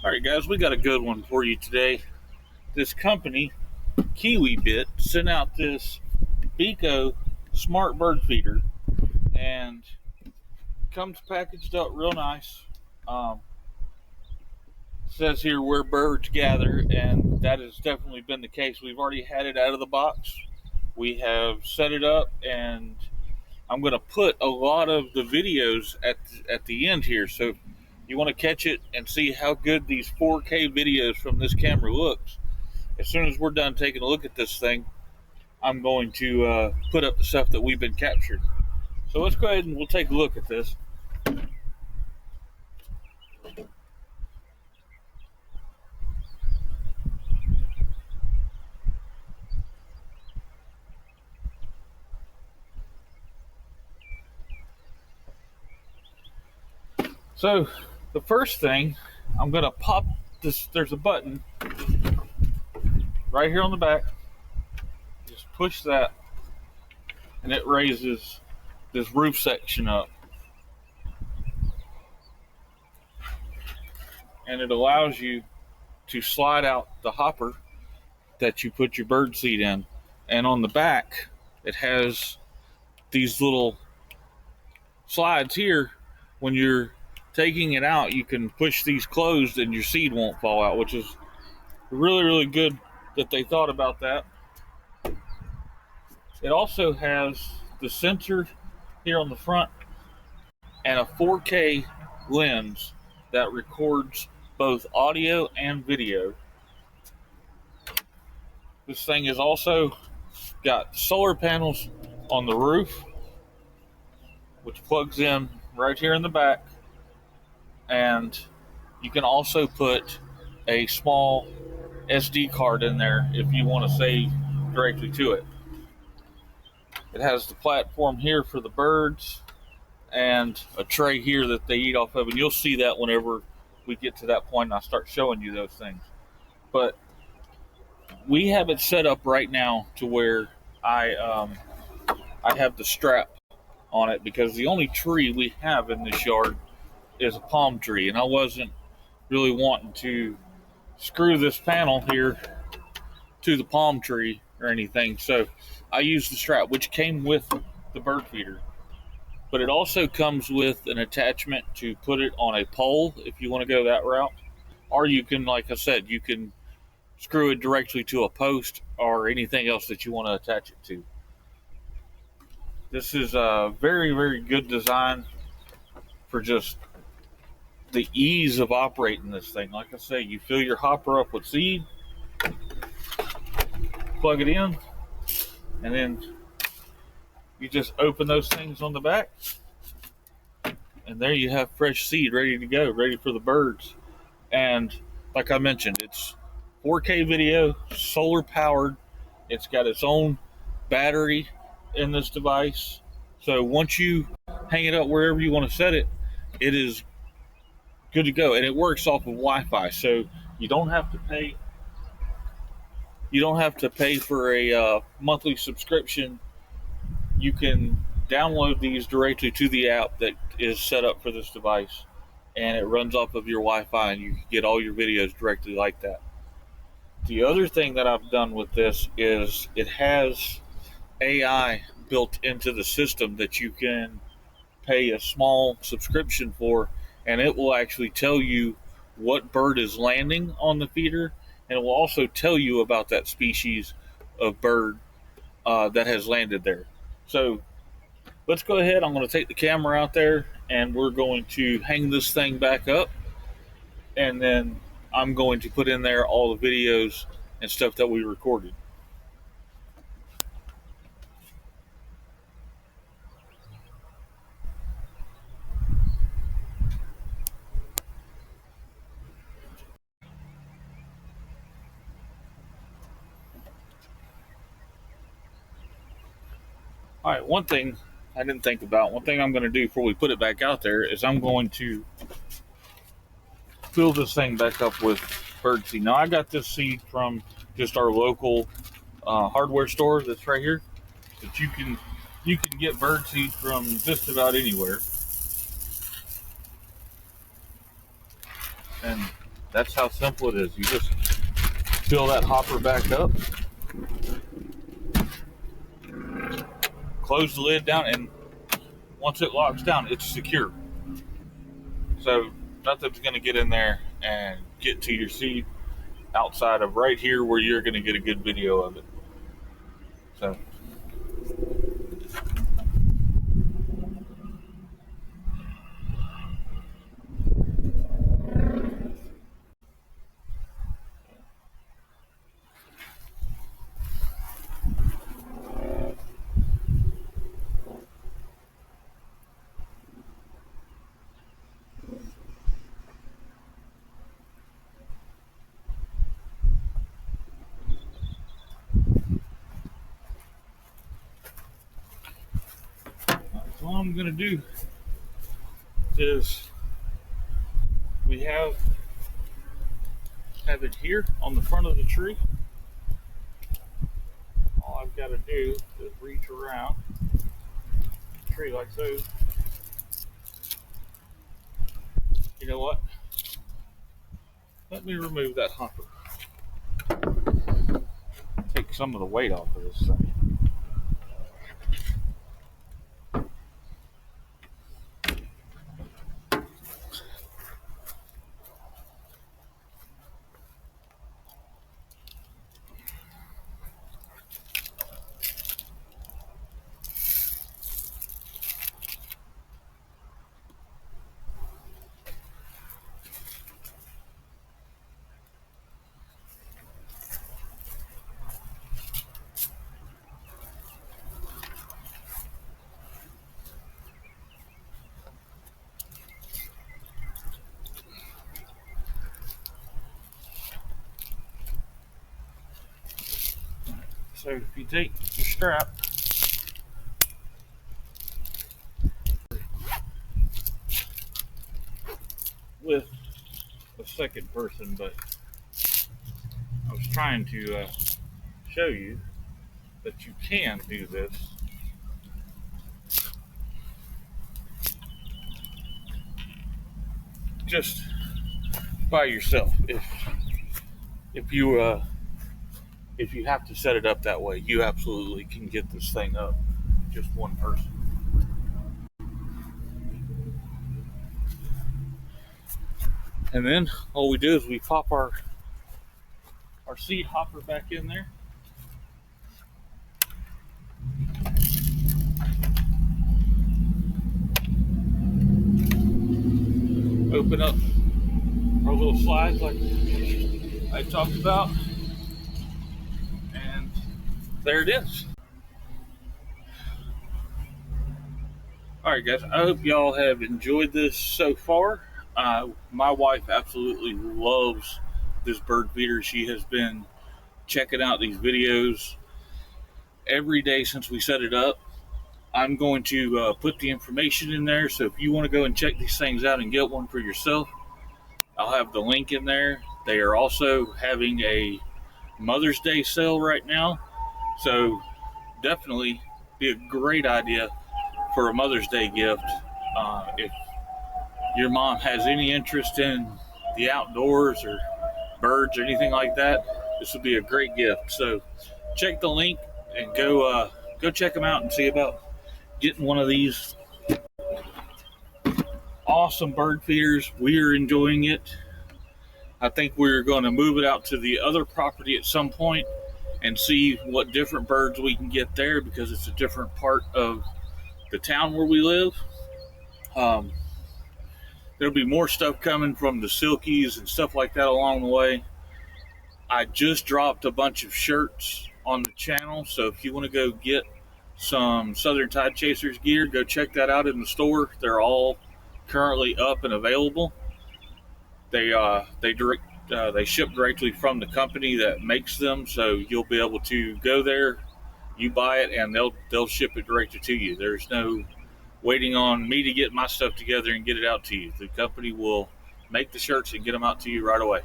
Alright guys, we got a good one for you today. This company, KiwiBit, sent out this Beco smart bird feeder, and comes packaged up real nice. Says here where birds gather, and that has definitely been the case. We've already had it out of the box. We have set it up, and I'm going to put a lot of the videos at the end here. So if you want to catch it and see how good these 4K videos from this camera looks, as soon as we're done taking a look at this thing, I'm going to put up the stuff that we've been captured. So let's go ahead and we'll take a look at this. So the first thing, I'm going to pop this. There's a button right here on the back. Just push that, and it raises this roof section up. And it allows you to slide out the hopper that you put your bird seed in. And on the back, it has these little slides here. When you're taking it out, you can push these closed and your seed won't fall out, which is really, really good that they thought about that. It also has the sensor here on the front and a 4K lens that records both audio and video. This thing has also got solar panels on the roof, which plugs in right here in the back, and you can also put a small SD card in there if you want to save directly to it. It has the platform here for the birds and a tray here that they eat off of, and you'll see that whenever we get to that point and I start showing you those things. But we have it set up right now to where I have the strap on it, because the only tree we have in this yard is a palm tree, and I wasn't really wanting to screw this panel here to the palm tree or anything, so I used the strap, which came with the bird feeder. But it also comes with an attachment to put it on a pole if you want to go that route, or you can, like I said, you can screw it directly to a post or anything else that you want to attach it to. This is a very, very good design for just the ease of operating this thing. Like I say, you fill your hopper up with seed, plug it in, and then you just open those things on the back, and there you have fresh seed ready to go, ready for the birds. And like I mentioned, it's 4K video, solar powered. It's got its own battery in this device. So once you hang it up wherever you want to set it, it is good to go. And it works off of Wi-Fi. So you don't have to pay for a monthly subscription. You can download these directly to the app that is set up for this device, and it runs off of your Wi-Fi, and you can get all your videos directly like that. The other thing that I've done with this is it has AI built into the system that you can pay a small subscription for, and it will actually tell you what bird is landing on the feeder, and it will also tell you about that species of bird that has landed there. So let's go ahead. I'm going to take the camera out there and we're going to hang this thing back up, and then I'm going to put in there all the videos and stuff that we recorded. All right, one thing I didn't think about, one thing I'm going to do before we put it back out there is I'm going to fill this thing back up with bird seed. Now, I got this seed from just our local hardware store that's right here, but you can get bird seed from just about anywhere, and that's how simple it is. You just fill that hopper back up, close the lid down, and once it locks down, it's secure. So nothing's going to get in there and get to your seed outside of right here where you're going to get a good video of it. So all I'm going to do is we have it here on the front of the tree. All I've got to do is reach around the tree like so. You know what? Let me remove that hopper. Take some of the weight off of this thing. So if you take your strap, with a second person, but I was trying to show you that you can do this just by yourself. If you have to set it up that way, you absolutely can get this thing up just one person. And then all we do is we pop our seed hopper back in there. Open up our little slides like I talked about. And there it is. Alright guys, I hope y'all have enjoyed this so far. My wife absolutely loves this bird feeder. She has been checking out these videos every day since we set it up. I'm going to put the information in there, so if you want to go and check these things out and get one for yourself, I'll have the link in there. They are also having a Mother's Day sale right now, so definitely be a great idea for a Mother's Day gift. If your mom has any interest in the outdoors or birds or anything like that, this would be a great gift. So check the link and go check them out and see about getting one of these awesome bird feeders. We are enjoying it. I think we're going to move it out to the other property at some point and see what different birds we can get there, because it's a different part of the town where we live. Um, there'll be more stuff coming from the silkies and stuff like that along the way. I just dropped a bunch of shirts on the channel, so if you want to go get some Southern Tide Chasers gear, go check that out in the store. They're all currently up and available. They ship directly from the company that makes them, so you'll be able to go there, you buy it, and they'll ship it directly to you. There's no waiting on me to get my stuff together and get it out to you. The company will make the shirts and get them out to you right away.